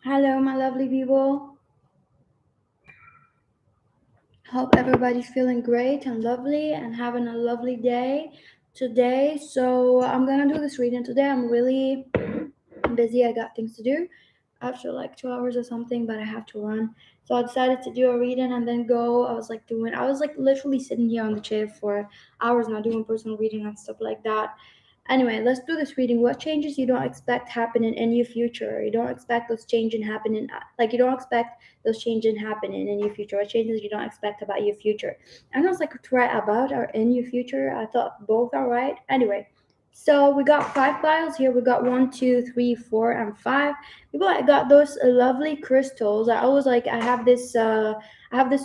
Hello, my lovely people. Hope everybody's feeling great and lovely and having a lovely day today. So, I'm gonna do this reading today. I'm really busy. I got things to do after like 2 hours or something, but I have to run. So, I decided to do a reading and then go. I was like literally sitting here on the chair for hours now doing personal reading and stuff like that. Anyway, let's do this reading. What changes you don't expect happening in your future? You don't expect those changes happening, like you don't expect those changes happening in your future. What changes you don't expect about your future? I know it's like to write about or in your future. I thought both are right. Anyway, so we got five piles here. We got one, two, three, four, and five. People, I got those lovely crystals. I always like. I have this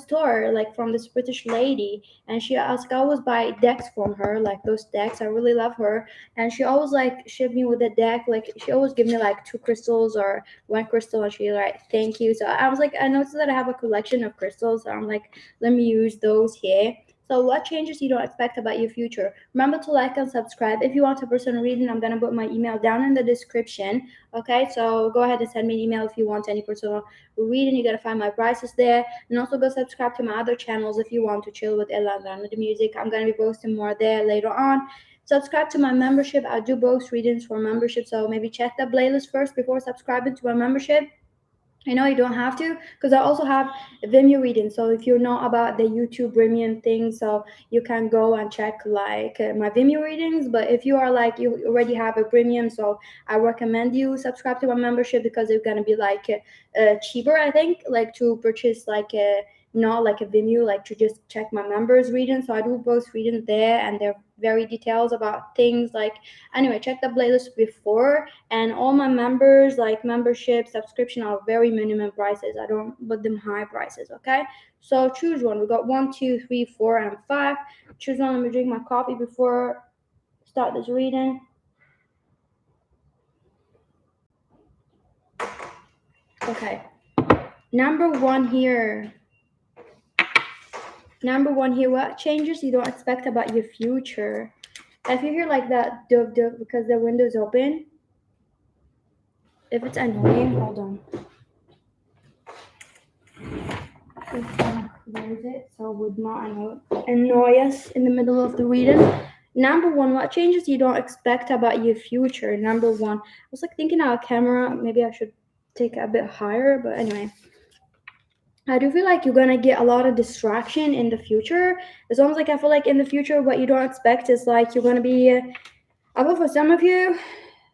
store like from this British lady, and she asked. I always buy decks from her, like those decks. I really love her, and she always like ship me with a deck. Like she always give me like two crystals or one crystal, and she like thank you. So I was like, I noticed that I have a collection of crystals, so I'm like, let me use those here. So what changes you don't expect about your future? Remember to like and subscribe. If you want a personal reading, I'm gonna put my email down in the description. Okay, so go ahead and send me an email if you want any personal reading. You gotta find my prices there, and also go subscribe to my other channels if you want to chill with Ella and learn the music. I'm gonna be posting more there later on. Subscribe to my membership. I do both readings for membership, so maybe check the playlist first before subscribing to my membership. I know you don't have to, because I also have Vimeo reading. So if you're not about the YouTube premium thing, so you can go and check like my Vimeo readings. But if you are like you already have a premium, so I recommend you subscribe to my membership because it's gonna be like cheaper. I think like to purchase like a not like a Vimeo, like to just check my members reading. So I do both readings there, and they're very details about things like anyway. Check the playlist before, and all my members like membership subscription are very minimum prices. I don't put them high prices. Okay, so choose one. We got one, two, three, four, and five. Choose one. Let me drink my coffee before start this reading. Okay, number one here. Number one here, what changes you don't expect about your future? If you hear like that dove dove because the window's open, if it's annoying, hold on. Close it so it would not annoy us in the middle of the reading. Number one, what changes you don't expect about your future? Number one, I was like thinking our camera, maybe I should take it a bit higher, but anyway. I do feel like you're gonna get a lot of distraction in the future. It's almost like I feel like in the future, what you don't expect is like you're gonna be. I feel for some of you,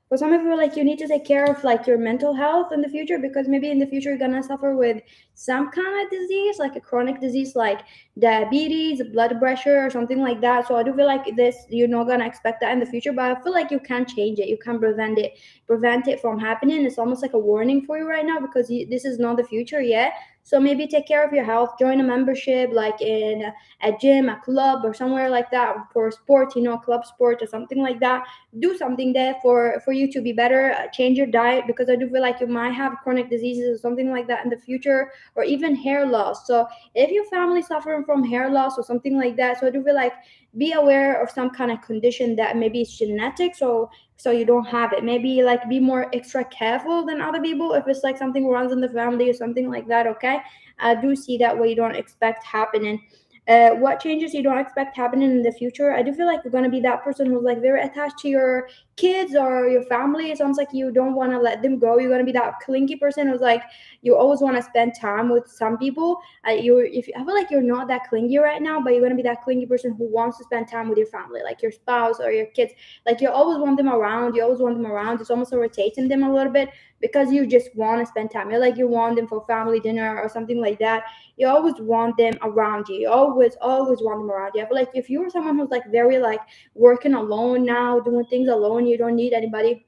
like you need to take care of like your mental health in the future, because maybe in the future you're gonna suffer with some kind of disease, like a chronic disease, like diabetes, blood pressure, or something like that. So I do feel like this you're not gonna expect that in the future, but I feel like you can change it. You can prevent it from happening. It's almost like a warning for you right now because this is not the future yet. So maybe take care of your health. Join a membership, like in a gym, a club, or somewhere like that for sport. A club sport or something like that. Do something there for you to be better. Change your diet, because I do feel like you might have chronic diseases or something like that in the future, or even hair loss. So if your family suffering from hair loss or something like that, so I do feel like be aware of some kind of condition that maybe it's genetic, so you don't have it. Maybe like be more extra careful than other people if it's like something runs in the family or something like that. Okay, I do see that what you don't expect happening. What changes you don't expect happening in the future? I do feel like you're gonna be that person who's like very attached to your kids or your family. It sounds like you don't want to let them go. You're gonna be that clingy person who's like you always want to spend time with some people. If I feel like you're not that clingy right now, but you're gonna be that clingy person who wants to spend time with your family, like your spouse or your kids. Like you always want them around. You always want them around. It's almost irritating them a little bit because you just want to spend time. You're like you want them for family dinner or something like that. You always want them around you. You always want them around you. I feel like if you're someone who's like very like working alone now, doing things alone, you don't need anybody.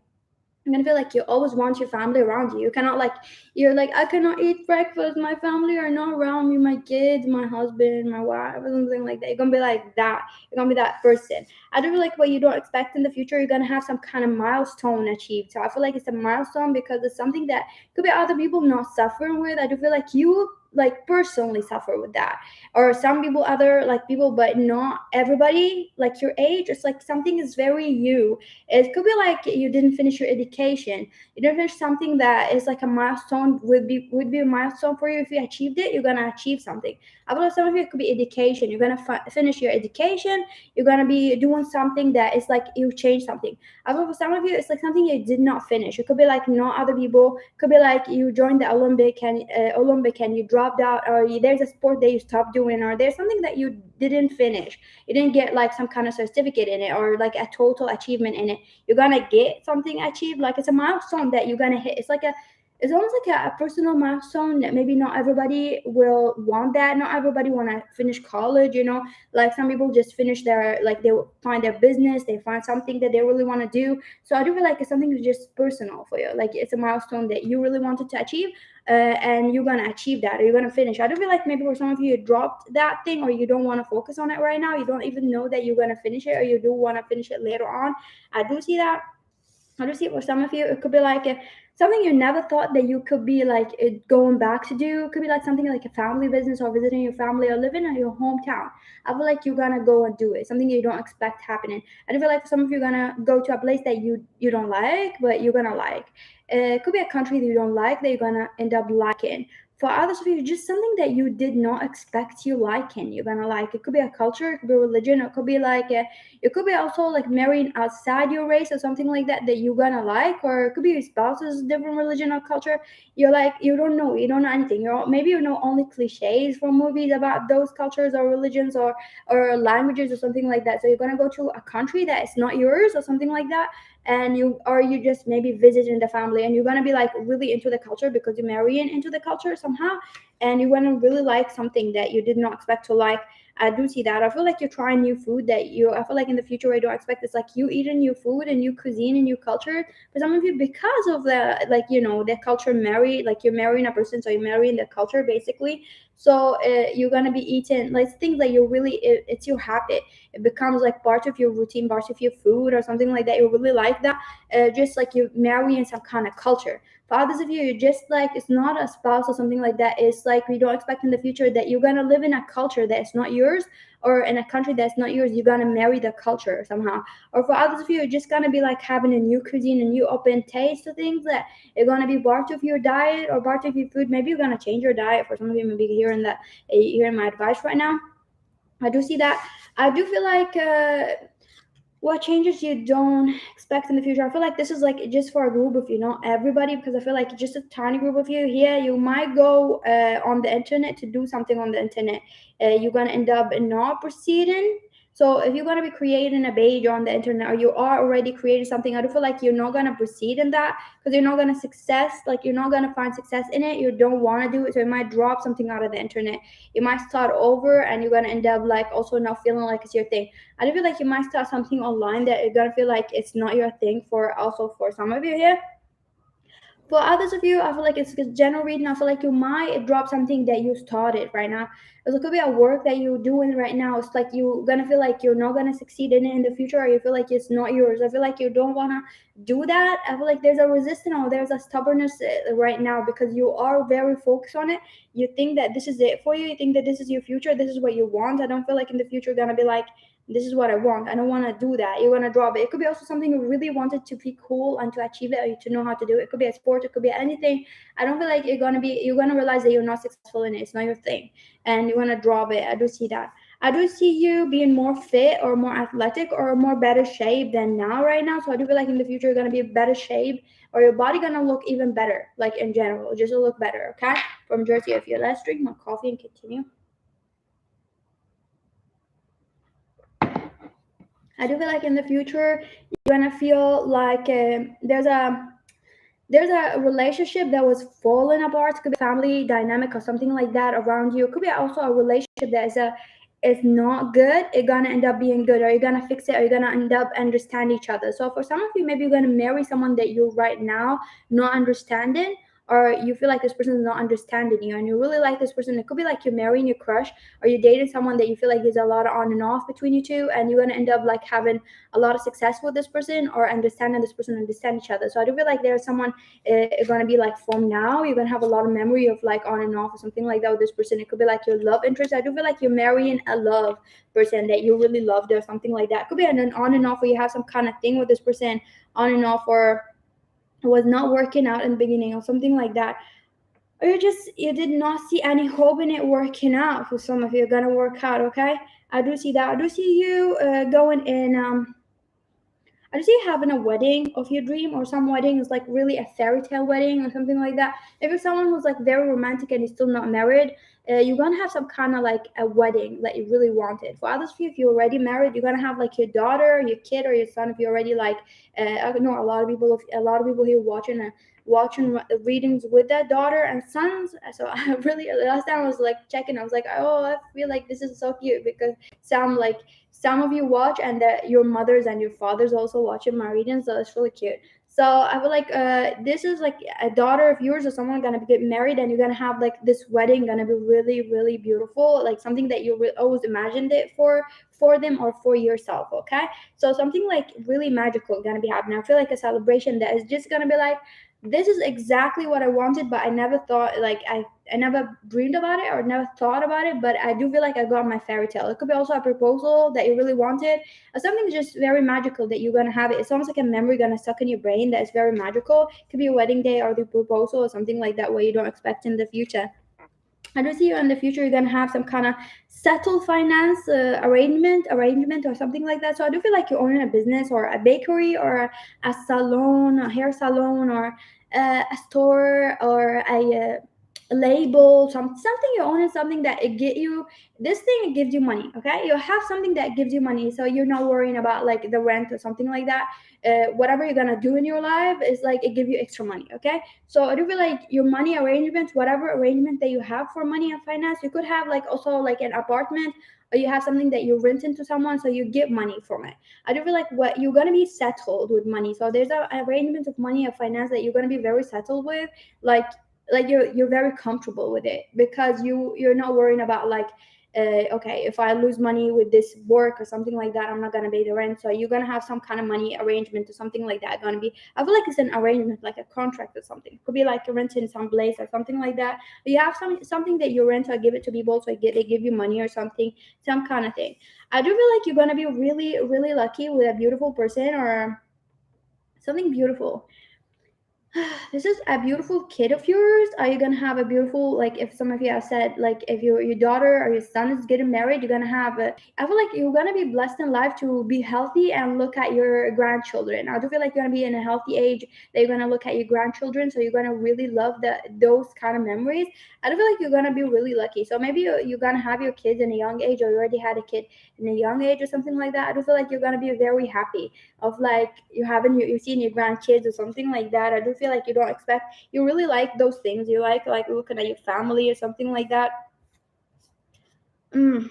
I'm gonna feel like you always want your family around you. You cannot like you're like I cannot eat breakfast. My family are not around me. My kids, my husband, my wife, or something like that. You're gonna be like that. You're gonna be that person. I do feel like what you don't expect in the future, you're gonna have some kind of milestone achieved. So I feel like it's a milestone because it's something that could be other people not suffering with. I do feel like you like personally suffer with that. Or some people, other like people, but not everybody like your age. It's like something is very you. It could be like you didn't finish your education, you didn't finish something that is like a milestone, would be a milestone for you. If you achieved it, you're gonna achieve something. I believe some of you, it could be education, you're gonna finish your education, you're gonna be doing something that is like you change something. I believe for some of you, it's like something you did not finish. It could be like not other people, could be like you joined the Olympic and you dropped out, or there's a sport that you stopped doing, or there's something that you didn't finish. You didn't get like some kind of certificate in it, or like a total achievement in it. You're gonna get something achieved, like it's a milestone that you're gonna hit. It's almost like a personal milestone that maybe not everybody will want that. Not everybody want to finish college, like some people just finish their, like they will find their business, they find something that they really want to do. So I do feel like it's something that's just personal for you, like it's a milestone that you really wanted to achieve, and you're gonna achieve that, or you're gonna finish. I do feel like maybe for some of you, you dropped that thing, or you don't want to focus on it right now. You don't even know that you're gonna finish it, or you do want to finish it later on. I do see that. I do see it for some of you. It could be like something you never thought that you could be like going back to do. It could be like something like a family business, or visiting your family, or living in your hometown. I feel like you're gonna go and do it. Something you don't expect happening. I do feel like for some of you, you're gonna go to a place that you don't like, but you're gonna like. It could be a country that you don't like that you're gonna end up liking. For others of you, just something that you did not expect you liking, you're gonna like. It could be a culture, it could be a religion, it could be like it could be also like marrying outside your race, or something like that you're gonna like. Or it could be your spouse's different religion or culture. You're like, you don't know anything. Maybe you know only cliches from movies about those cultures or religions, or languages or something like that. So you're gonna go to a country that is not yours, or something like that. And you just maybe visiting the family, and you're gonna be like really into the culture because you're marrying into the culture somehow. And you're gonna really like something that you did not expect to like. I do see that. I feel like you're trying new food that I feel like in the future I don't expect. It's like you eating new food and new cuisine and new culture. For some of you, because of the, like, the culture, like you're marrying a person, so you're marrying the culture basically. So you're gonna be eating like things that you really, it's your habit. It becomes like part of your routine, part of your food, or something like that. You really like that. Just like you marrying some kind of culture. For others of you, you just like, it's not a spouse or something like that. It's like we don't expect in the future that you're gonna live in a culture that is not yours, or in a country that's not yours. You're gonna marry the culture somehow. Or for others of you, you're just gonna be like having a new cuisine, a new open taste to things that are gonna be part of your diet or part of your food. Maybe you're gonna change your diet. For some of you, maybe hearing my advice right now. I do see that. I do feel like what changes you don't expect in the future. I feel like this is like just for a group of you, not everybody, because I feel like just a tiny group of you here. You might go on the internet to do something on the internet. You're gonna end up not proceeding. So if you're gonna be creating a page on the internet, or you are already creating something, I do feel like you're not gonna proceed in that, because you're not gonna you're not gonna find success in it. You don't want to do it, so you might drop something out of the internet. You might start over, and you're gonna end up like also not feeling like it's your thing. I do feel like you might start something online that you're gonna feel like it's not your thing. For some of you here, for others of you, I feel like it's general reading. I feel like you might drop something that you started right now. It could be a work that you're doing right now. It's like you're gonna feel like you're not gonna succeed in it in the future, or you feel like it's not yours. I feel like you don't wanna do that. I feel like there's a resistance, or there's a stubbornness right now, because you are very focused on it. You think that this is it for you. You think that this is your future. This is what you want. I don't feel like in the future you're gonna be like, this is what I want. I don't want to do that. You're gonna drop it. It could be also something you really wanted to be cool and to achieve it, or to know how to do it. It could be a sport. It could be anything. I don't feel like you're gonna realize that you're not successful in it. It's not your thing, and you're gonna drop it. I do see that. I do see you being more fit, or more athletic, or more better shape than now right now. So I do feel like in the future you're gonna be better shape, or your body gonna look even better, like in general, just to look better. Okay. From Jersey, if you, let's drink more coffee and continue. I do feel like in the future you're gonna feel like there's a relationship that was falling apart. It could be family dynamic or something like that around you. It could be also a relationship that is not good. It's gonna end up being good, or you're gonna fix it, or you're gonna end up understand each other. So for some of you, maybe you're gonna marry someone that you right now not understanding, or you feel like this person is not understanding you and you really like this person. It could be like you're marrying your crush, or you're dating someone that you feel like there's a lot of on and off between you two, and you're gonna end up like having a lot of success with this person, or understanding this person, understand each other. So I do feel like there's someone gonna be like from now you're gonna have a lot of memory of like on and off or something like that with this person. It could be like your love interest. I do feel like you're marrying a love person that you really loved or something like that. It could be an on and off where you have some kind of thing with this person on and off, or it was not working out in the beginning or something like that, or you did not see any hope in it working out. For some of you, gonna work out. Okay, I do see that. I do see you going in I just see having a wedding of your dream, or some wedding is like really a fairy tale wedding or something like that. If you're someone who's like very romantic and is still not married, you're gonna have some kind of like a wedding that you really wanted. For others of you, if you're already married, you're gonna have like your daughter, your kid, or your son. If you're already like, I know a lot of people here watching readings with their daughter and sons. So I really, last time I was like checking, I was like, oh, I feel like this is so cute, because some of you watch, and your mothers and your fathers also watching my readings, so it's really cute. So I feel like this is like a daughter of yours or someone gonna get married, and you're gonna have like this wedding gonna be really really beautiful, like something that you always imagined it for them or for yourself. Okay, so something like really magical gonna be happening. I feel like a celebration that is just gonna be like, this is exactly what I wanted, but I never thought, like I never dreamed about it or never thought about it, but I do feel like I got my fairy tale. It could be also a proposal that you really wanted, or something just very magical that you're gonna have it. It's almost like a memory gonna stuck in your brain that is very magical. It could be a wedding day or the proposal or something like that where you don't expect in the future. I do see you in the future. You're gonna have some kind of settled finance arrangement or something like that. So I do feel like you're owning a business or a bakery or a salon, a hair salon, or a store, or a label, something you're owning, something that it get you this thing. It gives you money. Okay, you have something that gives you money, so you're not worrying about like the rent or something like that. Whatever you're gonna do in your life is like it give you extra money. Okay, so I do feel like your money arrangements, whatever arrangement that you have for money and finance, you could have like also like an apartment, or you have something that you rent into someone, so you get money from it. I do feel like what you're gonna be settled with money. So there's a arrangement of money and finance that you're gonna be very settled with, like you're very comfortable with it, because you're not worrying about like okay, if I lose money with this work or something like that, I'm not gonna pay the rent. So you're gonna have some kind of money arrangement or something like that. Gonna be, I feel like it's an arrangement, like a contract or something. It could be like renting some place or something like that. But you have something that you rent or give it to people, so they give you money or something, some kind of thing. I do feel like you're gonna be really really lucky with a beautiful person or something beautiful. This is a beautiful kid of yours. Are you gonna have a beautiful, like if some of you have said like if your daughter or your son is getting married, you're gonna have a, I feel like you're gonna be blessed in life to be healthy and look at your grandchildren. I do feel like you're gonna be in a healthy age that you're gonna look at your grandchildren, so you're gonna really love those kind of memories. I do feel like you're gonna be really lucky. So maybe you're gonna have your kids in a young age, or you already had a kid in a young age or something like that. I do feel like you're gonna be very happy of like you're seeing your grandkids or something like that. I do feel like you don't expect, you really like those things. You like looking at your family or something like that. Mm.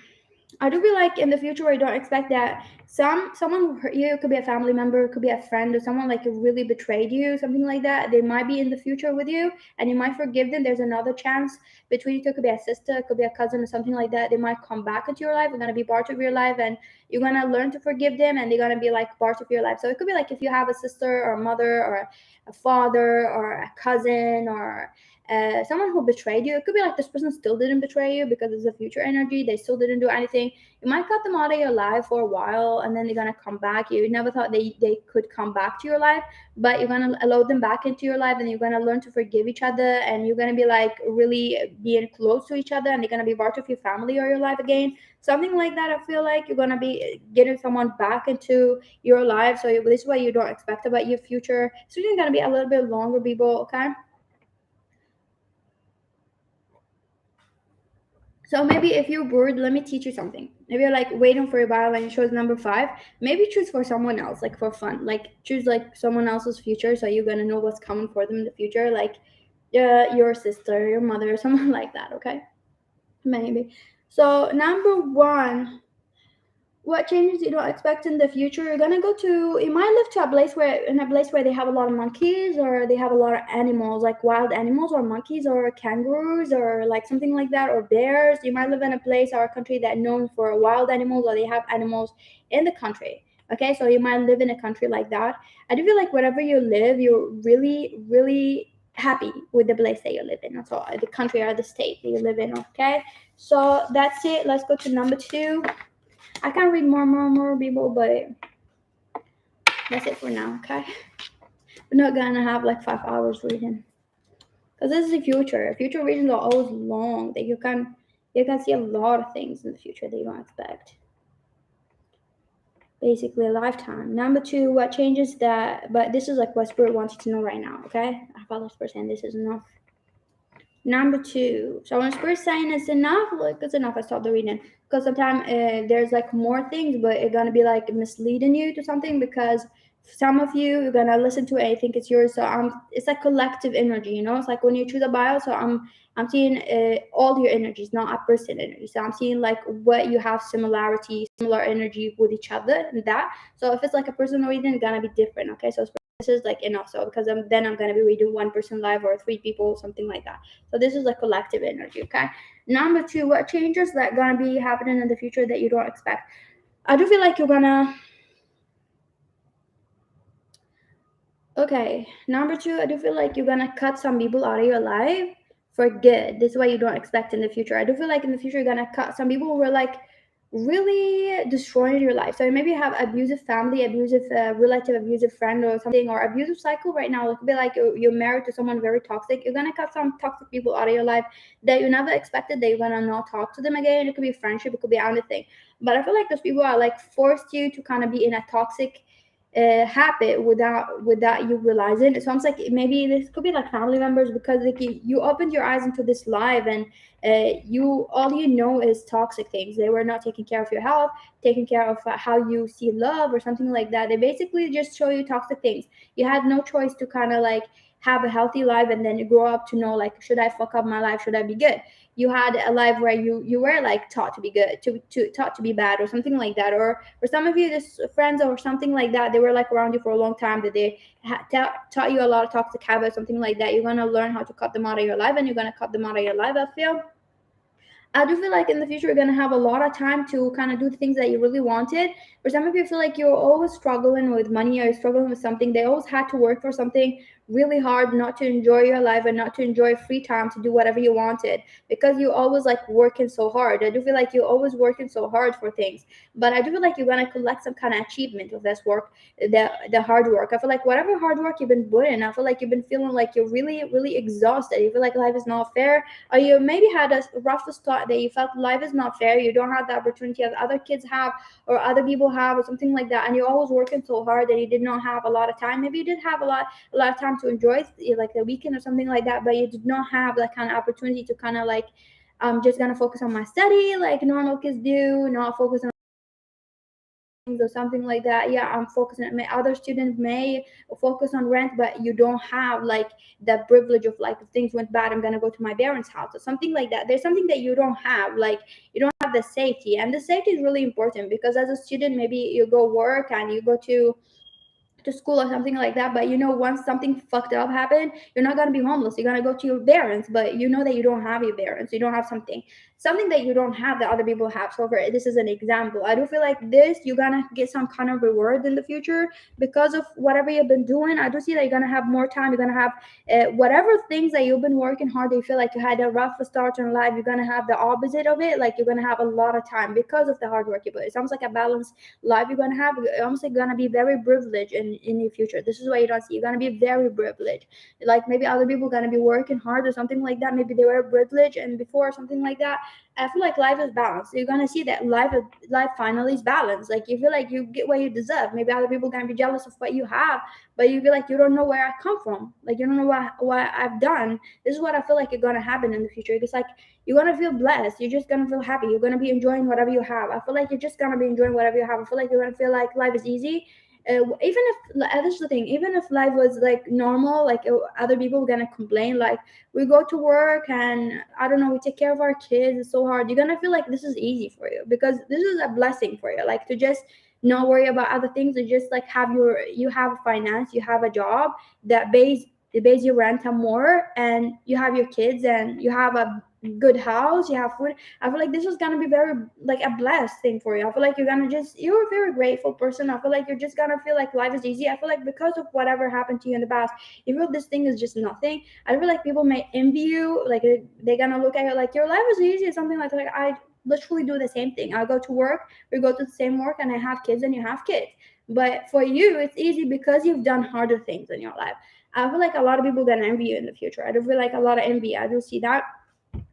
I do feel like in the future where you don't expect that someone who hurt you, could be a family member, could be a friend, or someone like who really betrayed you, something like that. They might be in the future with you, and you might forgive them. There's another chance between you two. It could be a sister, it could be a cousin, or something like that. They might come back into your life. They're gonna be part of your life, and you're gonna learn to forgive them, and they're gonna be like part of your life. So it could be like if you have a sister or a mother or a father or a cousin or someone who betrayed you. It could be like this person still didn't betray you because it's a future energy. They still didn't do anything. You might cut them out of your life for a while, and then they're gonna come back. You never thought they could come back to your life, but you're gonna allow them back into your life, and you're gonna learn to forgive each other, and you're gonna be like really being close to each other, and they're gonna be part of your family or your life again. Something like that. I feel like you're gonna be getting someone back into your life. So this is what you don't expect about your future. So you're gonna be a little bit longer, people. Okay. So maybe if you're bored, let me teach you something. Maybe you're like waiting for your bio and it shows number five. Maybe choose for someone else, like for fun. Like choose like someone else's future, so you're gonna know what's coming for them in the future. Like your sister, your mother, someone like that. Okay, maybe. So number one, what changes you don't expect in the future? You're gonna go to, you might live to a place where they have a lot of monkeys, or they have a lot of animals, like wild animals, or monkeys, or kangaroos, or like something like that, or bears. You might live in a place or a country that known for wild animals, or they have animals in the country. Okay, so you might live in a country like that. I do feel like wherever you live, you're really, really happy with the place that you live in. That's all, the country or the state that you live in. Okay, so that's it. Let's go to number two. I can read more people, but that's it for now, okay? We're not gonna have like 5 hours reading. Because this is the future. Future readings are always long. That you can see a lot of things in the future that you don't expect. Basically a lifetime. Number two, what changes that, but this is like what Spirit wants you to know right now, okay? I thought this person, this is enough. Number two, so when Spirit's saying it's enough, like it's enough, I stop the reading. Because sometimes there's like more things, but it's gonna be like misleading you to something, because some of you are gonna listen to it and think it's yours. So it's like collective energy, you know. It's like when you choose a bio. So I'm seeing all your energies, not a person energy. So I'm seeing like what you have similar energy with each other, and that. So if it's like a personal reading, it's gonna be different. Okay, so this is like enough. So because then I'm gonna be reading one person live or three people, something like that. So this is like collective energy. Okay. Number two, what changes that gonna be happening in the future that you don't expect? I do feel like you're gonna. Okay. Number two, I do feel like you're gonna cut some people out of your life for good. This is what you don't expect in the future. I do feel like in the future you're gonna cut some people who are like really destroying your life. So maybe you have abusive family, abusive relative, abusive friend, or something, or abusive cycle right now. It could be like you're married to someone very toxic. You're gonna cut some toxic people out of your life that you never expected that you're gonna not talk to them again. It could be friendship, it could be anything. But I feel like those people are like forced you to kind of be in a toxic habit without you realizing. It sounds like maybe this could be like family members, because like you opened your eyes into this live, and you all you know is toxic things. They were not taking care of your health, taking care of how you see love or something like that. They basically just show you toxic things. You had no choice to kind of like have a healthy life, and then you grow up to know like, should I fuck up my life, should I be good? You had a life where you were like taught to be good, to taught to be bad, or something like that. Or for some of you, this friends or something like that, they were like around you for a long time, that they taught you a lot of toxic habits, something like that. You're gonna learn how to cut them out of your life, and you're gonna cut them out of your life. I do feel like in the future you're gonna have a lot of time to kind of do the things that you really wanted. For some of you, feel like you're always struggling with money, or you're struggling with something. They always had to work for something really hard, not to enjoy your life and not to enjoy free time to do whatever you wanted, because you always like working so hard. I do feel like you're always working so hard for things, but I do feel like you're gonna collect some kind of achievement of this work, the hard work. I feel like whatever hard work you've been putting in, I feel like you've been feeling like you're really really exhausted. You feel like life is not fair, or you maybe had a rough start that you felt life is not fair. You don't have the opportunity as other kids have, or other people have, or something like that, and you're always working so hard that you did not have a lot of time. Maybe you did have a lot of time to enjoy like the weekend or something like that, but you did not have that kind of opportunity to kind of like, I'm just gonna focus on my study like normal kids do, not focus on or something like that. Yeah, I'm focusing. Other students may focus on rent, but you don't have like the privilege of like, if things went bad, I'm gonna go to my parents' house or something like that. There's something that you don't have, like you don't have the safety, and the safety is really important, because as a student, maybe you go work and you go to school or something like that, but you know, once something fucked up happened, you're not going to be homeless, you're going to go to your parents, but you know that you don't have your parents, you don't have something that you don't have that other people have. So for this is an example. I do feel like this, you're going to get some kind of reward in the future because of whatever you've been doing. I do see that you're going to have more time, you're going to have whatever things that you've been working hard, you feel like you had a rough start in life, you're going to have the opposite of it. Like you're going to have a lot of time because of the hard work you put. It sounds like a balanced life you're going to have. You're almost like going to be very privileged in the future. This is what you don't see. You're going to be very privileged. Like maybe other people going to be working hard or something like that. Maybe they were privileged and before or something like that. I feel like life is balanced. So you're gonna see that life finally is balanced. Like you feel like you get what you deserve. Maybe other people gonna be jealous of what you have, but you feel like you don't know where I come from. Like you don't know what I've done. This is what I feel like is gonna happen in the future. It's like you're gonna feel blessed. You're just gonna feel happy. You're gonna be enjoying whatever you have. I feel like you're just gonna be enjoying whatever you have. I feel like you're gonna feel like life is easy. Even if that's the thing, even if life was like normal, like other people were gonna complain, like we go to work and I don't know, we take care of our kids, it's so hard. You're gonna feel like this is easy for you because this is a blessing for you, like to just not worry about other things, to just like have you have finance, you have a job that pays your rent and more, and you have your kids and you have a good house, you have food. I feel like this is gonna be very like a blessed thing for you. I feel like you're a very grateful person. I feel like you're just gonna feel like life is easy. I feel like because of whatever happened to you in the past, you feel this thing is just nothing. I feel like people may envy you, like they're gonna look at you like your life is easy or something like that. Like I literally do the same thing. I go to work, we go to the same work, and I have kids and you have kids. But for you, it's easy because you've done harder things in your life. I feel like a lot of people gonna envy you in the future. I do feel like a lot of envy. I do see that.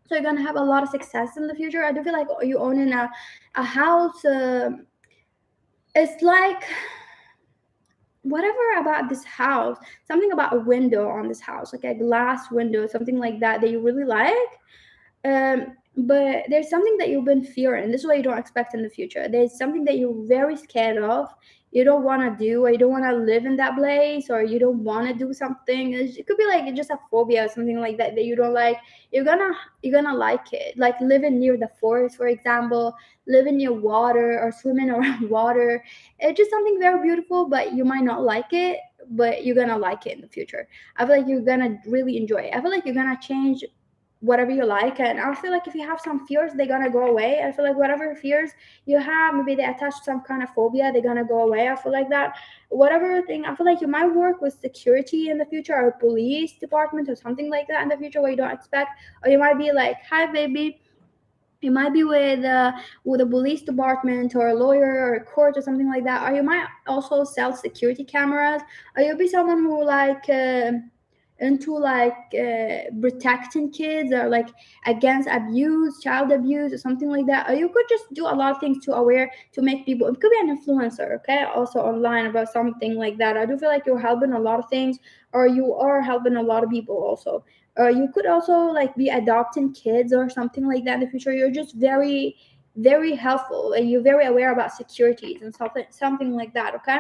So you're gonna have a lot of success in the future. I do feel like you owning a house. It's like whatever about this house, something about a window on this house, like a glass window, something like that you really like. But there's something that you've been fearing. This is what you don't expect in the future. There's something that you're very scared of. You don't want to do, or you don't want to live in that place, or you don't want to do something. It could be like just a phobia or something like that that you don't like. You're gonna like it. Like living near the forest, for example, living near water or swimming around water. It's just something very beautiful, but you might not like it. But you're gonna like it in the future. I feel like you're gonna really enjoy it. I feel like you're gonna change whatever you like, and I feel like if you have some fears, they're gonna go away. I feel like whatever fears you have, maybe they attach to some kind of phobia, they're gonna go away. I feel like that whatever thing, I feel like you might work with security in the future, or police department or something like that in the future where you don't expect. Or you might be like, hi baby, you might be with a police department or a lawyer or a court or something like that. Or you might also sell security cameras. Or you'll be someone who like into like protecting kids, or like against abuse, child abuse or something like that. Or you could just do a lot of things to aware, to make people, it could be an influencer, okay, also online about something like that. I do feel like you're helping a lot of things, or you are helping a lot of people also. Or you could also like be adopting kids or something like that in the future. You're just very very helpful, and you're very aware about securities and something like that, okay.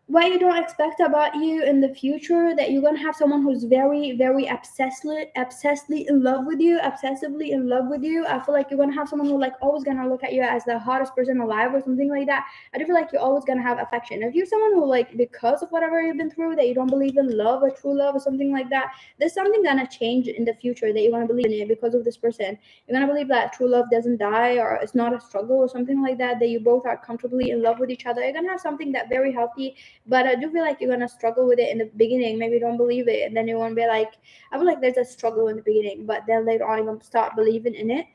What you don't expect about you in the future, that you're gonna have someone who's very very obsessively in love with you, obsessively in love with you. I feel like you're gonna have someone who like always gonna look at you as the hottest person alive or something like that. I do feel like you're always gonna have affection. If you're someone who like, because of whatever you've been through, that you don't believe in love or true love or something like that, there's something gonna change in the future that you're gonna believe in it because of this person. You're gonna believe that true love doesn't die, or it's not a struggle or something like that, that you both are comfortably in love with each other. You're gonna have something that very healthy. But I do feel like you're gonna struggle with it in the beginning. Maybe you don't believe it, and then you won't be like. I feel like there's a struggle in the beginning, but then later on you're gonna start believing in it.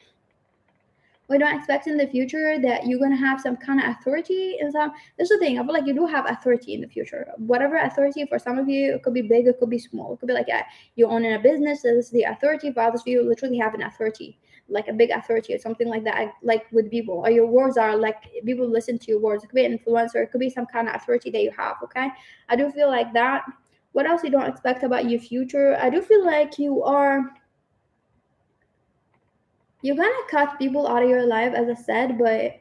We don't expect in the future that you're gonna have some kind of authority in some. This is the thing. I feel like you do have authority in the future. Whatever authority, for some of you, it could be big, it could be small. It could be like you own a business. So this is the authority. For others of you, literally have an authority, like a big authority or something like that. Like with people, or your words are like people listen to your words. It could be an influencer. It could be some kind of authority that you have. Okay, I do feel like that. What else you don't expect about your future? I do feel like you're gonna cut people out of your life, as I said, but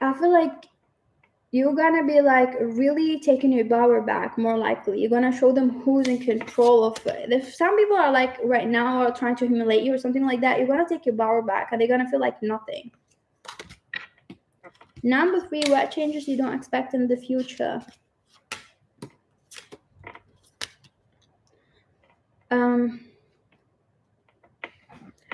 I feel like you're gonna be like really taking your power back. More likely, you're gonna show them who's in control of it. If some people are like right now are trying to humiliate you or something like that, you're gonna take your power back, and they're gonna feel like nothing. Number three, what changes you don't expect in the future?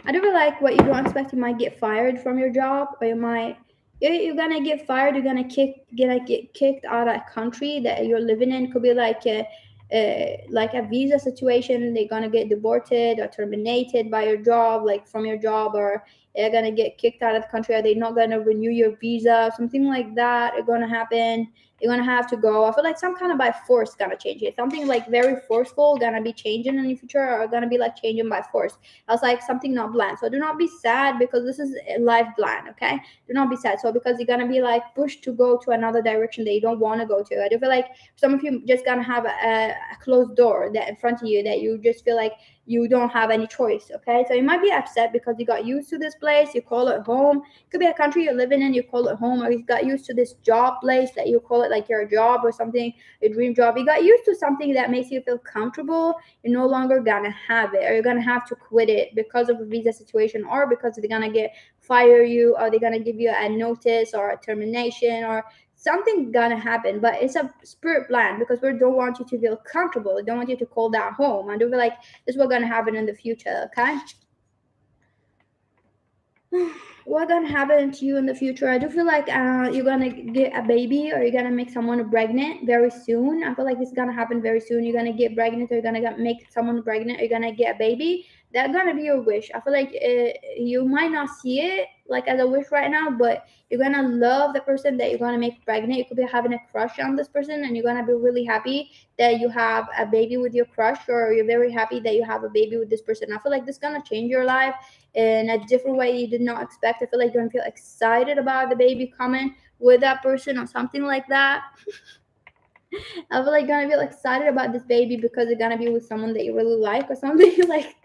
I do feel like what you don't expect, you might get fired from your job, or you're gonna get fired. You're gonna get kicked out of a country that you're living in. Could be like a visa situation. They're gonna get deported or terminated by your job, like from your job, or you're gonna get kicked out of the country. Or they're not gonna renew your visa, something like that. It's gonna happen. You're gonna have to go. I feel like some kind of by force gonna change it. Something like very forceful gonna be changing in the future, or gonna be like changing by force. I was like something not bland. So do not be sad because this is a life bland, okay? Do not be sad. So because you're gonna be like pushed to go to another direction that you don't want to go to. I do feel like some of you just gonna have a closed door that in front of you, that you just feel like you don't have any choice. Okay, so you might be upset because you got used to this place, you call it home. It could be a country you're living in, you call it home, or you got used to this job place that you call it like your job or something, your dream job. You got used to something that makes you feel comfortable. You're no longer gonna have it, or you're gonna have to quit it because of a visa situation, or because they're gonna get fire you, or they're gonna give you a notice or a termination, or something gonna happen. But it's a spirit plan, because we don't want you to feel comfortable. We don't want you to call that home. And we feel like this is what's gonna happen in the future. Okay. What gonna happen to you in the future? I do feel like you're gonna get a baby, or you're gonna make someone pregnant very soon. I feel like this is gonna happen very soon. You're gonna get pregnant, or you're gonna make someone pregnant, or you're gonna get a baby. That's gonna be your wish. I feel like you might not see it like as a wish right now, but you're gonna love the person that you're gonna make pregnant. You could be having a crush on this person, and you're gonna be really happy that you have a baby with your crush, or you're very happy that you have a baby with this person. I feel like this is gonna change your life in a different way you did not expect. I feel like you're gonna feel excited about the baby coming with that person or something like that. I feel like you're gonna feel excited about this baby because you're gonna be with someone that you really like or something like.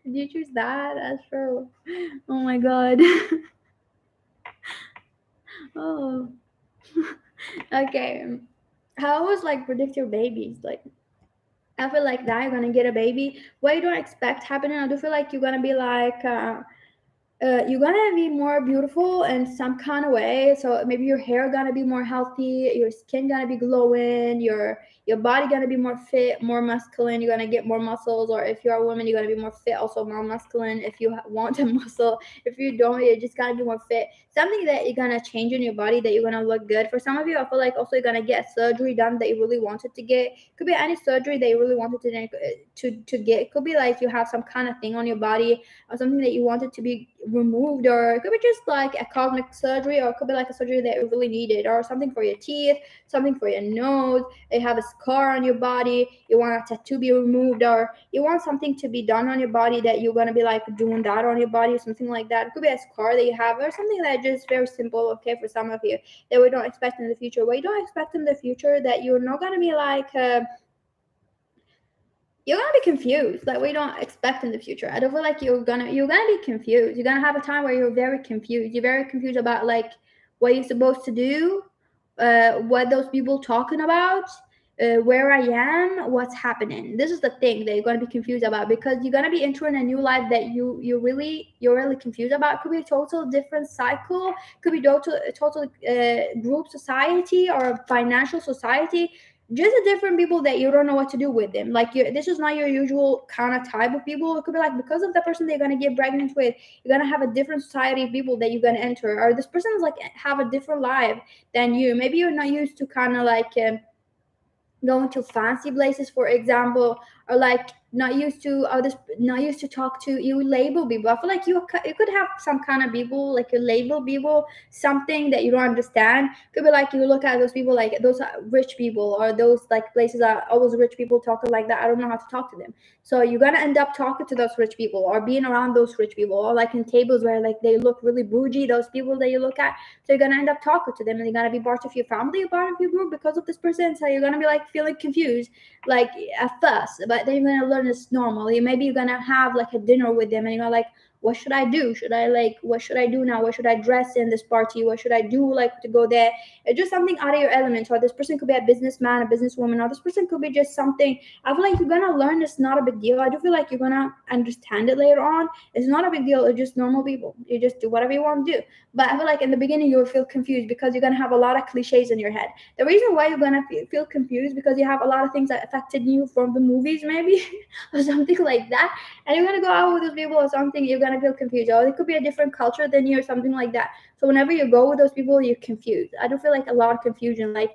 Did you choose that as for? Oh my god. Oh. Okay. How was like predict your babies like? I feel like that you're gonna get a baby. What you don't expect happening, I do feel like you're gonna be like you're gonna be more beautiful in some kind of way. So maybe your hair gonna be more healthy, your skin gonna be glowing, your body gonna be more fit, more masculine. You're gonna get more muscles, or if you're a woman, you're gonna be more fit, also more masculine. If you want a muscle, if you don't, you're just gonna be more fit. Something that you're gonna change in your body, that you're gonna look good. For some of you, I feel like also you're gonna get surgery done that you really wanted to get. Could be any surgery that you really wanted to get. It could be like you have some kind of thing on your body, or something that you wanted to be removed, or it could be just like a cosmetic surgery, or it could be like a surgery that you really needed, or something for your teeth, something for your nose. You have a scar on your body, you want a tattoo be removed, or you want something to be done on your body that you're gonna be like doing that on your body, or something like that. It could be a scar that you have, or something that just very simple. Okay, for some of you that we don't expect in the future. What you don't expect in the future, that you're not gonna be like you're gonna be confused, like we don't expect in the future. I don't feel like you're gonna be confused. You're gonna have a time where you're very confused. You're very confused about like what you're supposed to do, what those people talking about, where I am, what's happening. This is the thing that you're gonna be confused about, because you're gonna be entering a new life that you're really confused about. It could be a total different cycle. Could be total group society or financial society, just a different people that you don't know what to do with them. Like this is not your usual kind of type of people. It could be like because of the person they're gonna get pregnant with, you're gonna have a different society of people that you're gonna enter, or this person is like have a different life than you. Maybe you're not used to kind of like going to fancy places, for example, or like not used to talk to you label people. I feel like you could have some kind of people like you label people something that you don't understand. Could be like you look at those people like those are rich people, or those like places that all those rich people talking like that. I don't know how to talk to them. So you're gonna end up talking to those rich people, or being around those rich people, or like in tables where like they look really bougie, those people that you look at. So you're gonna end up talking to them, and you're gonna be part of your family, or part of your group because of this person. So you're gonna be like feeling confused, like at first, but then you're gonna learn it's normal. Maybe you're gonna have like a dinner with them, and you're like, what should I do? Should I like what should I do now? What should I dress in this party? What should I do like to go there? It's just something out of your element. Or this person could be a businessman, a businesswoman, or this person could be just something. I feel like you're gonna learn it's not a big deal. I do feel like you're gonna understand it later on. It's not a big deal. It's just normal people. You just do whatever you want to do. But I feel like in the beginning you will feel confused because you're gonna have a lot of cliches in your head. The reason why you're gonna feel confused because you have a lot of things that affected you from the movies, maybe, or something like that. And you're gonna go out with those people or something, you're gonna feel confused. Or it could be a different culture than you or something like that. So whenever you go with those people, you're confused. I do feel like a lot of confusion, like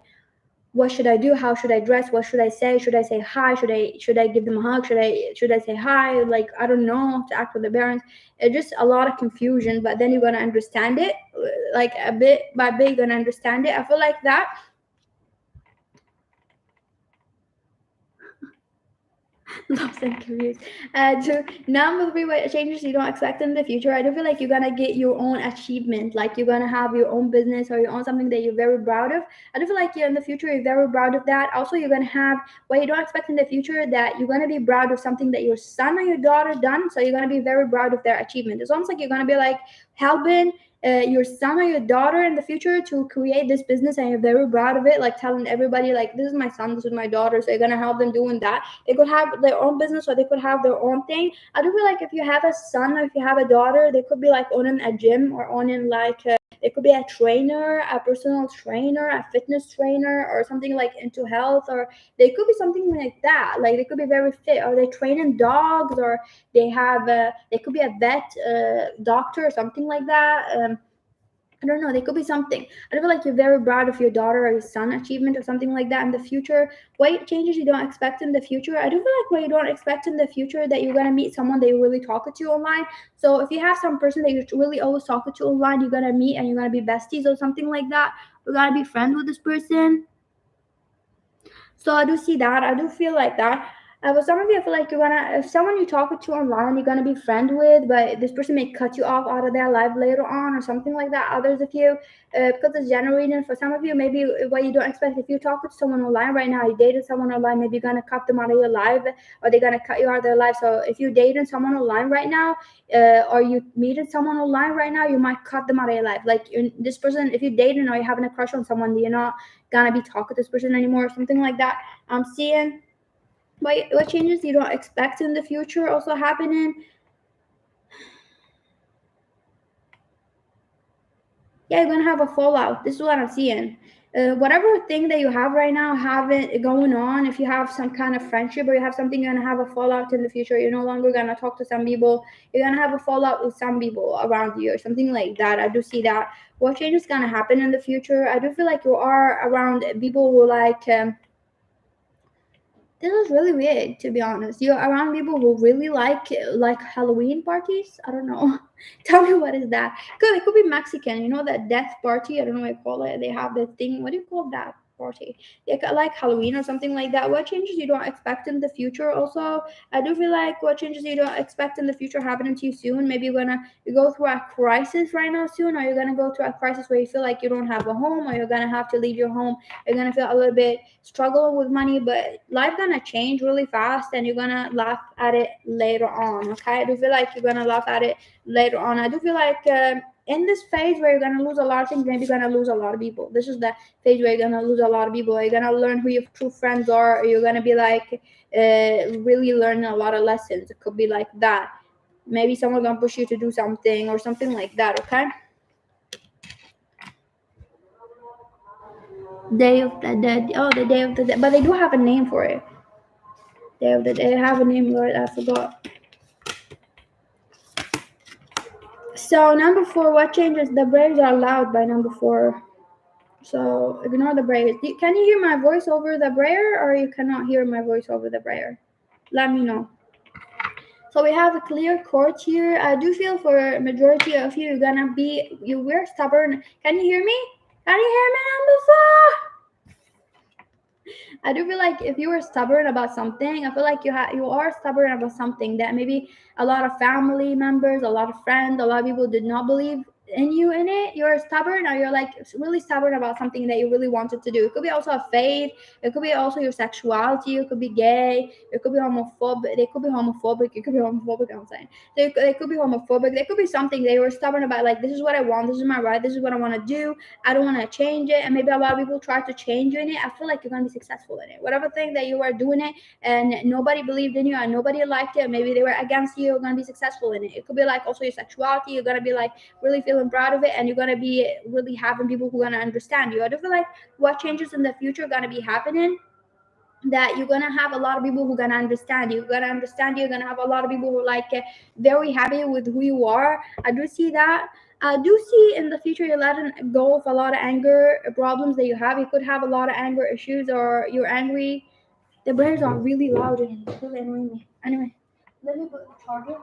what should I do? How should I dress? What should I say? Should I say hi? Should I give them a hug? Should I say hi? Like I don't know to act with the parents. It's just a lot of confusion, but then you're gonna understand it, like a bit by bit. You're gonna understand it. I feel like that. Lost and confused. To number three, what changes you don't expect in the future? I do feel like you're gonna get your own achievement, like you're gonna have your own business or your own something that you're very proud of. I do feel like you're in the future, you're very proud of that. Also, you're gonna have what you don't expect in the future, that you're gonna be proud of something that your son or your daughter done. So you're gonna be very proud of their achievement. It's almost like you're gonna be like helping your son or your daughter in the future to create this business, and you're very proud of it, like telling everybody like this is my son, this is my daughter, so you're gonna help them doing that. They could have their own business or they could have their own thing. I do feel like if you have a son or if you have a daughter, they could be like owning a gym or owning like it could be a trainer, a personal trainer, a fitness trainer, or something like into health, or they could be something like that. Like they could be very fit, or they training dogs, or they could be a vet, doctor, or something like that. I don't know. They could be something. I feel like you're very proud of your daughter or your son achievement or something like that in the future. What changes you don't expect in the future? I do feel like what you don't expect in the future, that you're gonna meet someone that you're really talking to online. So if you have some person that you're really always talking to online, you're gonna meet and you're gonna be besties or something like that. You're gonna be friends with this person. So I do see that. I do feel like that. But some of you, I feel like you're gonna, if someone you're talking to online, you're gonna be friend with, but this person may cut you off out of their life later on or something like that. Others of you, because it's generating for some of you, maybe what you don't expect. If you're talking to someone online right now, you dated someone online, maybe you're gonna cut them out of your life, or they're gonna cut you out of their life. So if you're dating someone online right now, or you meeting someone online right now, you might cut them out of your life. Like this person, if you're dating or you're having a crush on someone, you're not gonna be talking to this person anymore or something like that. I'm seeing what changes you don't expect in the future also happening. Yeah, you're gonna have a fallout. This is what I'm seeing. Whatever thing that you have right now, have it going on. If you have some kind of friendship or you have something, you're gonna have a fallout in the future. You're no longer gonna talk to some people. You're gonna have a fallout with some people around you or something like that. I do see that. What change is gonna happen in the future? I do feel like you are around people who like. This is really weird, to be honest. You're around people who really like Halloween parties. I don't know. Tell me what is that? Cause it could be Mexican. You know that death party. I don't know what you call it. They have that thing. What do you call that party? Like Halloween or something like that. What changes you don't expect in the future? Also, I do feel like what changes you don't expect in the future happening to you soon. Maybe you go through a crisis right now soon, or you're gonna go through a crisis where you feel like you don't have a home, or you're gonna have to leave your home. You're gonna feel a little bit struggling with money, but life gonna change really fast, and you're gonna laugh at it later on. Okay, I do feel like you're gonna laugh at it later on. I do feel like in this phase where you're gonna lose a lot of things, maybe you're gonna lose a lot of people. This is the phase where you're gonna lose a lot of people. You're gonna learn who your true friends are. Or you're gonna be like really learning a lot of lessons. It could be like that. Maybe someone's gonna push you to do something or something like that. Okay. Day of the Dead. Oh, the Day of the Dead. But they do have a name for it. Day of the Dead. They have a name, Lord. I forgot. So number four, what changes? The Braves are loud by number four. So ignore the Braves. Can you hear my voice over the Brayer, or you cannot hear my voice over the Brayer? Let me know. So we have a clear court here. I do feel for majority of you, you're gonna be you were stubborn. Can you hear me? Can you hear me, number four? I do feel like if you were stubborn about something, I feel like you are stubborn about something that maybe a lot of family members, a lot of friends, a lot of people did not believe in you in it. You're stubborn, or you're like really stubborn about something that you really wanted to do. It could be also a faith. It could be also your sexuality. You could be gay. It could be homophobic. They could be homophobic. It could be homophobic. I'm saying they could be homophobic. They could be something they were stubborn about. Like this is what I want. This is my right. This is what I want to do. I don't want to change it. And maybe a lot of people try to change you in it. I feel like you're gonna be successful in it. Whatever thing that you are doing it, and nobody believed in you and nobody liked it. Maybe they were against you. You're gonna be successful in it. It could be like also your sexuality. You're gonna be like really feeling proud of it, and you're gonna be really having people who are gonna understand you. I do feel like what changes in the future are gonna be happening, that you're gonna have a lot of people who are gonna understand you. You're gonna understand you. You're gonna have a lot of people who are like very happy with who you are. I do see that. I do see in the future you're letting go of a lot of anger problems that you have. You could have a lot of anger issues, or you're angry. The bears are really loud and really annoying me. Anyway, let me put the charger.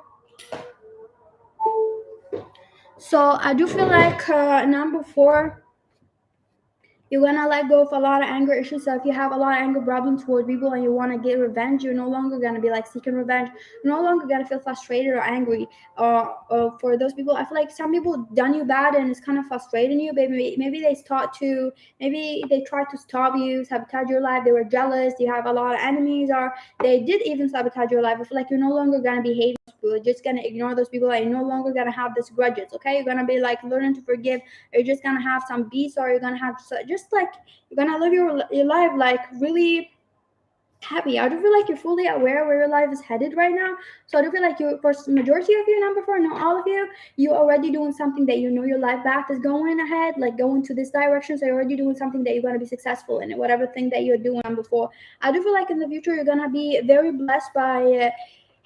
So I do feel like number four, You're gonna let go of a lot of anger issues. So if you have a lot of anger problems toward people and you want to get revenge, you're no longer gonna be like seeking revenge. You're no longer gonna feel frustrated or angry. For those people, I feel like some people done you bad and it's kind of frustrating you. Maybe they start to, maybe they tried to stop you, sabotage your life. They were jealous. You have a lot of enemies, or they did even sabotage your life. I feel like you're no longer gonna be hating those people. You're just gonna ignore those people. And you're no longer gonna have this grudges. Okay, you're gonna be like learning to forgive. You're just gonna have some peace, or you're gonna have just like you're gonna live your life like really happy. I do feel like you're fully aware where your life is headed right now. So I do feel like you, for majority of you, number four, not all of you, you already doing something that you know your life path is going ahead, like going to this direction. So you're already doing something that you're gonna be successful in, whatever thing that you're doing before. I do feel like in the future you're gonna be very blessed by.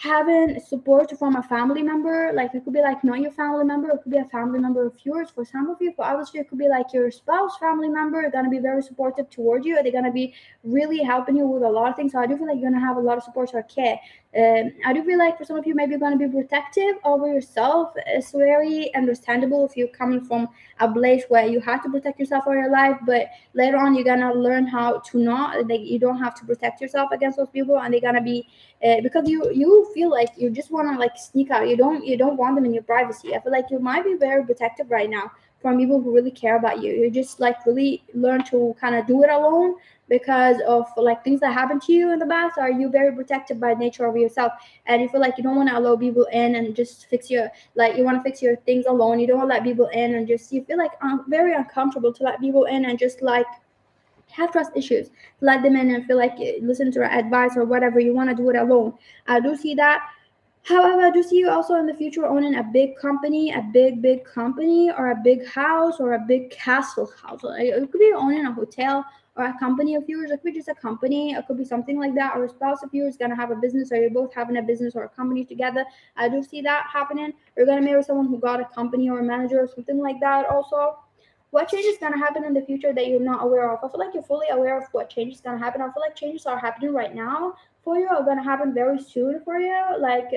Having support from a family member, like it could be like not your family member, it could be a family member of yours. For some of you, for others, it could be like your spouse family member. They're gonna be very supportive towards you. They're gonna be really helping you with a lot of things. So I do feel like you're gonna have a lot of support or care. I do feel like for some of you, maybe you're gonna be protective over yourself. It's very understandable if you're coming from a place where you have to protect yourself for your life, but later on you're gonna learn how to not. Like you don't have to protect yourself against those people, and they're gonna be because you feel like you just want to like sneak out. You don't want them in your privacy. I feel like you might be very protective right now from people who really care about you. You just like really learn to kind of do it alone because of like things that happened to you in the past. Are you very protected by nature of yourself, and you feel like you don't want to allow people in and just fix your like you want to fix your things alone. You don't want to let people in and just you feel like very uncomfortable to let people in and just like have trust issues. Let them in and feel like listen to advice or whatever. You want to do it alone. I do see that. However, I do see you also in the future owning a big company, a big company, or a big house, or a big castle house. It could be owning a hotel or a company of yours. It could be just a company. It could be something like that. Or a spouse of yours is gonna have a business, or you're both having a business or a company together. I do see that happening. You're gonna marry someone who got a company or a manager or something like that. Also, what change is gonna happen in the future that you're not aware of? I feel like you're fully aware of what change is gonna happen. I feel like changes are happening right now for you, are gonna happen very soon for you. Like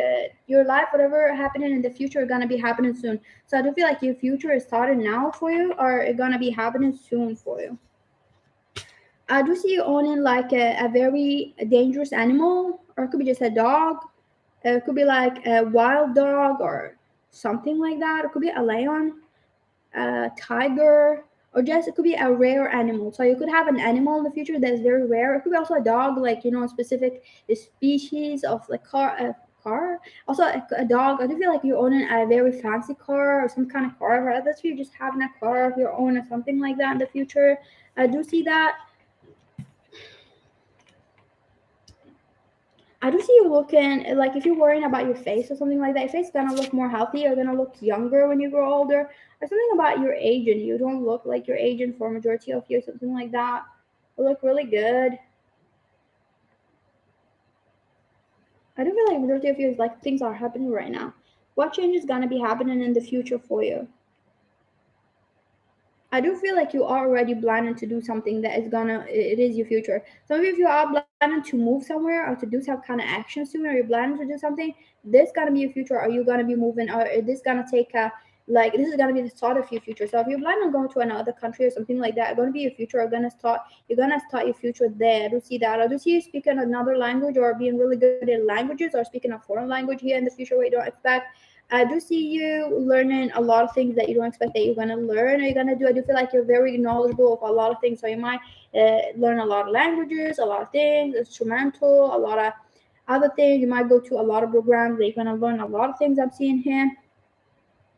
your life, whatever happening in the future, are gonna be happening soon. So I do feel like your future is starting now for you, or it gonna be happening soon for you. I do see you owning like a very dangerous animal, or it could be just a dog. It could be like a wild dog or something like that. It could be a lion, a tiger, or just it could be a rare animal. So you could have an animal in the future that is very rare. It could be also a dog, like a specific species of like car. Also a dog. I do feel like you're owning a very fancy car or some kind of car. Right? That's you just having a car of your own or something like that in the future. I do see that. I do see you looking like if you're worrying about your face or something like that, your face is gonna look more healthy. You're gonna look younger when you grow older, or something about your aging. You don't look like you're aging for a majority of you, something like that. You look really good. I do feel like majority of you is like things are happening right now. What change is gonna be happening in the future for you? I do feel like you are already planning to do something that is gonna it is your future. Some of you, if you are planning to move somewhere or to do some kind of action soon, or you're planning to do something, this gonna be your future. Or you gonna be moving, or is this gonna take a like this is gonna be the start of your future. So if you're planning on going to another country or something like that, it's gonna be your future. You're gonna start your future there. I do see that. I do see you speaking another language or being really good in languages or speaking a foreign language here in the future where you don't expect. I do see you learning a lot of things that you don't expect that you're gonna learn or you're gonna do. I do feel like you're very knowledgeable of a lot of things. So you might learn a lot of languages, a lot of things, instrumental, a lot of other things. You might go to a lot of programs that you're gonna learn a lot of things. I'm seeing here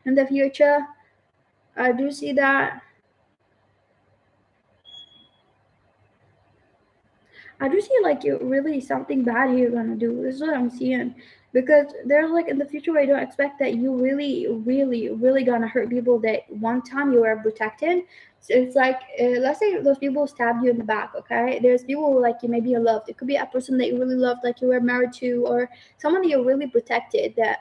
in the future. I do see that. I do see like you really something bad you're gonna do. This is what I'm seeing. Because there's like in the future where I don't expect that you really gonna hurt people that one time you were protected. So it's like let's say those people stabbed you in the back, okay? There's people who, like you maybe you loved. It could be a person that you really loved, like you were married to, or someone that you really protected that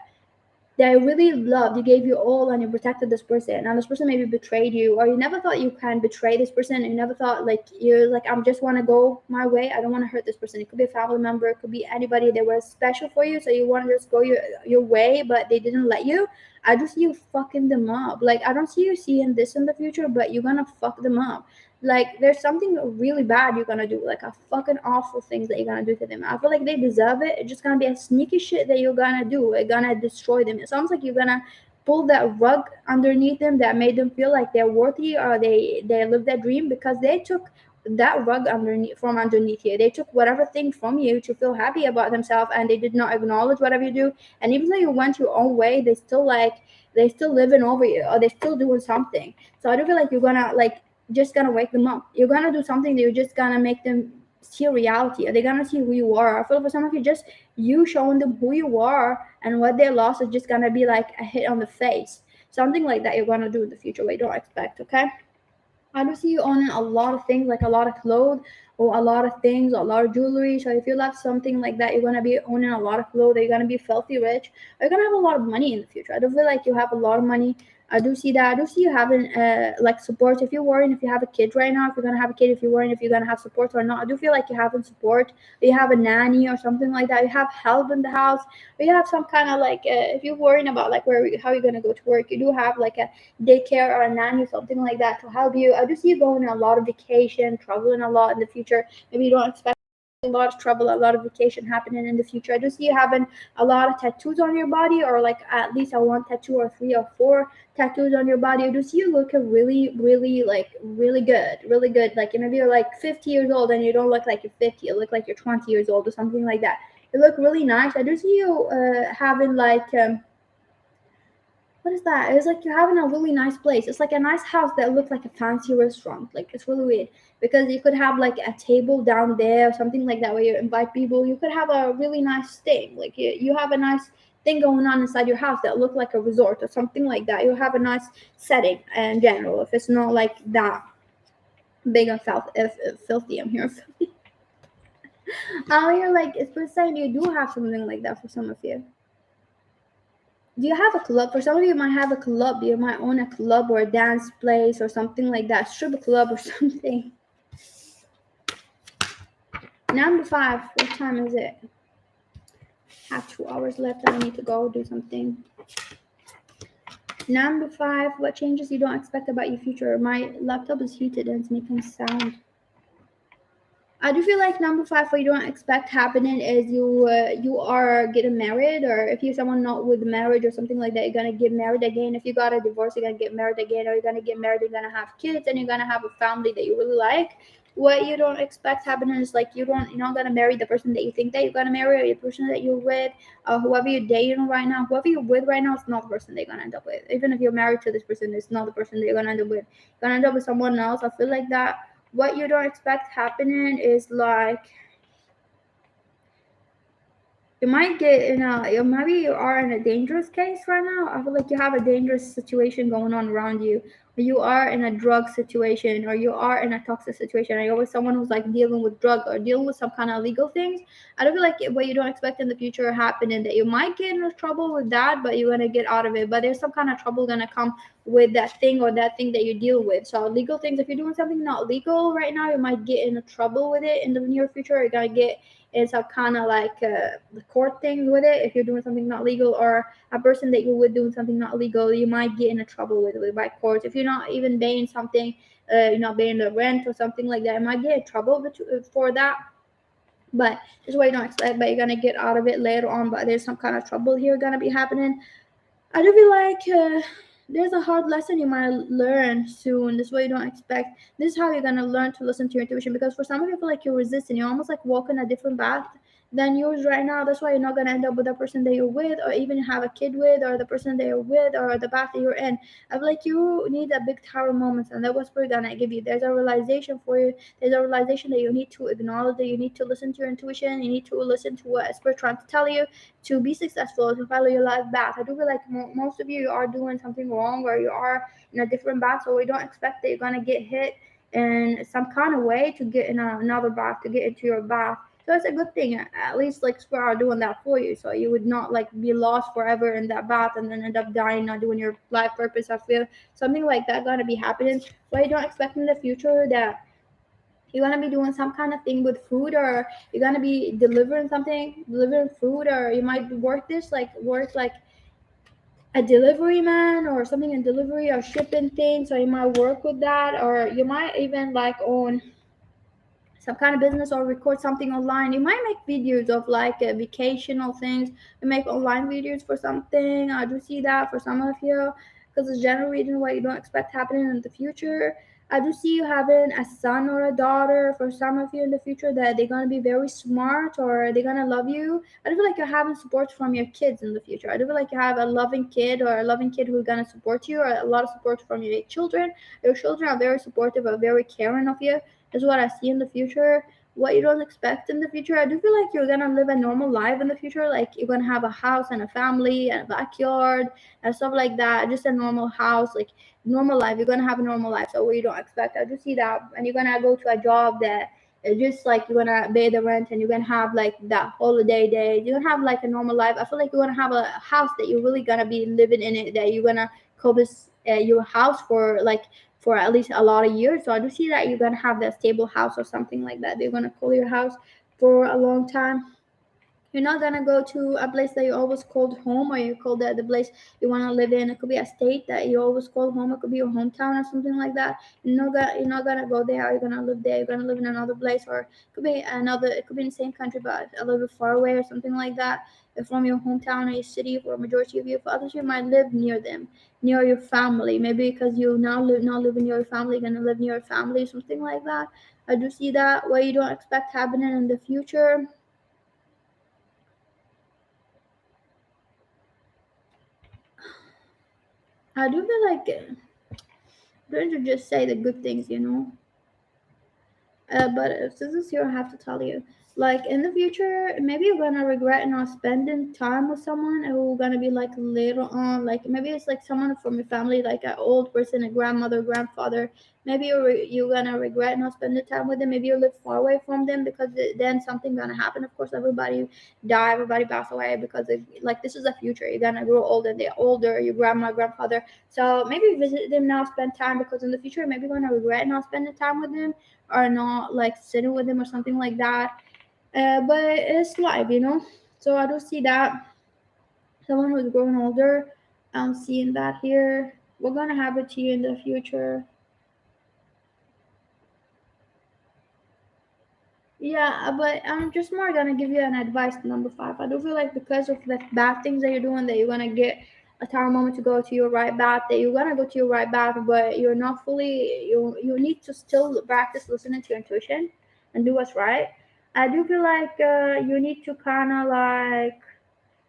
I really loved. You gave your all and you protected this person, and this person maybe betrayed you, or you never thought you can betray this person. And you never thought like you're like I'm just want to go my way. I don't want to hurt this person. It could be a family member. It could be anybody that was special for you. So you want to just go your way, but they didn't let you. I just see you fucking them up. Like I don't see you seeing this in the future, but you're gonna fuck them up. Like there's something really bad you're gonna do, like a fucking awful things that you're gonna do to them. I feel like they deserve it. It's just gonna be a sneaky shit that you're gonna do. It's gonna destroy them. It sounds like you're gonna pull that rug underneath them that made them feel like they're worthy or they lived that dream because they took that rug underneath from underneath you. They took whatever thing from you to feel happy about themselves, and they did not acknowledge whatever you do. And even though you went your own way, they still living over you or they still doing something. So I do feel like you're gonna like just gonna wake them up. You're gonna do something that you're just gonna make them see reality. Or they're gonna see who you are. I feel for some of you, just you showing them who you are and what they lost is just gonna be like a hit on the face. Something like that you're gonna do in the future. Wait, don't expect, okay? I do see you owning a lot of things, like a lot of clothes or a lot of things, a lot of jewelry. So if you like something like that, you're gonna be owning a lot of clothes. You're gonna be filthy rich. Or you're gonna have a lot of money in the future. I do feel like you have a lot of money. I do see that. I do see you having like support. If you're worrying if you have a kid right now, if you're gonna have a kid, if you're worrying if you're gonna have support or not, I do feel like you're having support. Or you have a nanny or something like that. You have help in the house. Or you have some kind of like if you're worrying about like how you're gonna go to work, you do have like a daycare or a nanny, something like that to help you. I just see you going on a lot of vacation, traveling a lot in the future. Maybe you don't expect a lot of travel, a lot of vacation happening in the future. I just see you having a lot of tattoos on your body, or like at least a one tattoo or three or four tattoos on your body. I just see you looking really, really like really good, really good. Like maybe you're like 50 years old and you don't look like you're 50. You look like you're 20 years old or something like that. You look really nice. I do see you having like what is that? It's like you're having a really nice place. It's like a nice house that looks like a fancy restaurant. Like it's really weird because you could have like a table down there or something like that where you invite people. You could have a really nice thing. Like you have a nice thing going on inside your house that look like a resort or something like that. You have a nice setting in general. If it's not like that big and if filthy, I'm here. You're like it's saying you do have something like that for some of you. Do you have a club? For some of you might have a club. You might own a club or a dance place or something like that, strip club or something. Number 5, what time is it? Have 2 hours left. I need to go do something. Number 5, what changes you don't expect about your future? My laptop is heated and it's making sound. I do feel like number 5, what you don't expect happening is you are getting married, or if you're someone not with marriage or something like that, you're gonna get married again. If you got a divorce, you're gonna get married again, or you're gonna get married, you're gonna have kids, and you're gonna have a family that you really like. What you don't expect happening is like you're not gonna marry the person that you think that you're gonna marry, or the person that you're with, whoever you're dating right now, whoever you're with right now is not the person that you're gonna end up with. Even if you're married to this person, it's not the person that you're gonna end up with. You're gonna end up with someone else. I feel like that what you don't expect happening is like you might get in maybe you are in a dangerous case right now. I feel like you have a dangerous situation going on around you, or you are in a drug situation, or you are in a toxic situation, or you're with someone who's like dealing with drug or dealing with some kind of illegal things. I don't feel like what you don't expect in the future happening, that you might get into trouble with that, but you're gonna get out of it. But there's some kind of trouble gonna come with that thing or that thing that you deal with. So legal things, if you're doing something not legal right now, you might get into trouble with it in the near future. You're gonna get in some kind of like the court things with it. If you're doing something not legal, or a person that you're with doing something not legal, you might get into trouble with it by courts. If you're not even paying something, you're not paying the rent or something like that, you might get in trouble for that. But this is what you don't expect, but you're gonna get out of it later on. But there's some kind of trouble here gonna be happening. I do feel like there's a hard lesson you might learn soon. This is what you don't expect. This is how you're gonna learn to listen to your intuition. Because for some of you, I feel like you're resisting. You're almost like walking a different path than yours right now. That's why you're not gonna end up with the person that you're with, or even have a kid with, or the person that you're with, or the path that you're in. I feel like you need a big tower moment, and that's what we're gonna give you. There's a realization for you. There's a realization that you need to acknowledge, that you need to listen to your intuition. You need to listen to what spirit trying to tell you to be successful, to follow your life path. I do feel like most of you are doing something wrong, or you are in a different path, so we don't expect that you're gonna get hit in some kind of way to get in another path, to get into your path. So it's a good thing. At least like Square are doing that for you, so you would not like be lost forever in that path and then end up dying, not doing your life purpose. I feel something like that gonna be happening. But you don't expect in the future that you're gonna be doing some kind of thing with food, or you're gonna be delivering food, or you might work like a delivery man or something in delivery or shipping things, so you might work with that, or you might even like own some kind of business or record something online. You might make videos of like vacational things. You make online videos for something. I do see that for some of you because it's generating what you don't expect happening in the future. I do see you having a son or a daughter for some of you in the future that they're gonna be very smart or they're gonna love you. I do feel like you're having support from your kids in the future. I do feel like you have a loving kid or a loving kid who's gonna support you, or a lot of support from your children. Your children are very supportive or very caring of you is what I see in the future. What you don't expect in the future, I do feel like you're gonna live a normal life in the future. Like you're gonna have a house and a family and a backyard and stuff like that. Just a normal house, like normal life. You're gonna have a normal life. So what you don't expect, I do see that. And you're gonna go to a job that it's just like you're gonna pay the rent and you're gonna have like that holiday day. You're gonna have like a normal life. I feel like you're gonna have a house that you're really gonna be living in it. That you're gonna call this your house for like for at least a lot of years. So I do see that you're gonna have that stable house or something like that. They're gonna call your house for a long time. You're not gonna go to a place that you always called home, or you call that the place you wanna live in. It could be a state that you always call home. It could be your hometown or something like that. You're not gonna go there. You're gonna live there. You're gonna live in another place, or it could be another. It could be in the same country, but a little bit far away or something like that from your hometown or your city. For a majority of you, for others, you might live near them, near your family. Maybe because you now live not living near your family, you're gonna live near your family, something like that. I do see that what you don't expect happening in the future. I do feel like don't you just say the good things, you know? But since it's here, I have to tell you. Like in the future, maybe you're gonna regret not spending time with someone who gonna be like later on. Like maybe it's like someone from your family, like an old person, a grandmother, grandfather. Maybe you're gonna regret not spending time with them. Maybe you live far away from them because then something gonna happen. Of course, everybody die, everybody pass away because like this is the future. You're gonna grow old and they're older. Your grandma, grandfather. So maybe visit them now, spend time because in the future maybe you're gonna regret not spending time with them or not like sitting with them or something like that. But it's life, you know. So I do see that someone who's growing older. I'm seeing that here. We're gonna have it to you in the future. Yeah, but I'm just more gonna give you an advice number five. I do feel like because of the bad things that you're doing, that you're gonna get a tower moment to go to your right path. That you're gonna go to your right path, but you're not fully. You need to still practice listening to your intuition and do what's right. I do feel like you need to kind of like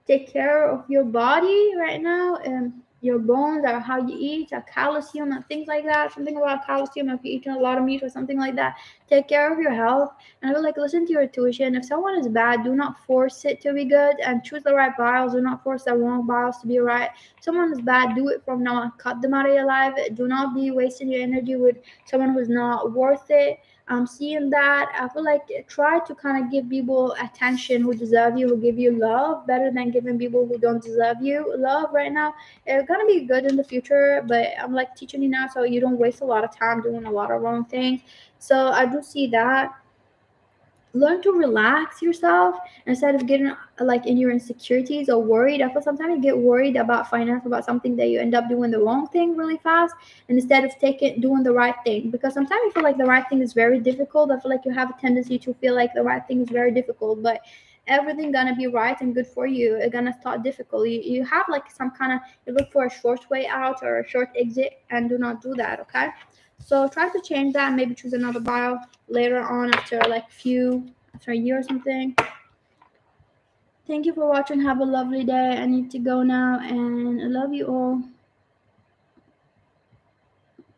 take care of your body right now and your bones or how you eat or calcium and things like that. Something about calcium if you're eating a lot of meat or something like that. Take care of your health. And I would like listen to your intuition. If someone is bad, do not force it to be good and choose the right bios. Do not force the wrong bios to be right. If someone is bad, do it from now on. Cut them out of your life. Do not be wasting your energy with someone who's not worth it. Seeing that, I feel like try to kind of give people attention who deserve you, who give you love, better than giving people who don't deserve you love right now. It's gonna be good in the future, but I'm like teaching you now so you don't waste a lot of time doing a lot of wrong things. So I do see that learn to relax yourself instead of getting like in your insecurities or worried. I feel sometimes you get worried about finance, about something that you end up doing the wrong thing really fast, and instead of taking doing the right thing, because sometimes you feel like the right thing is very difficult. I feel like you have a tendency to feel like the right thing is very difficult, but everything gonna be right and good for you. It's gonna start difficult. You have like some kind of, you look for a short way out or a short exit, and do not do that, okay? So try to change that. Maybe choose another bio later on after like few after a year or something. Thank you for watching. Have a lovely day. I need to go now, and I love you all.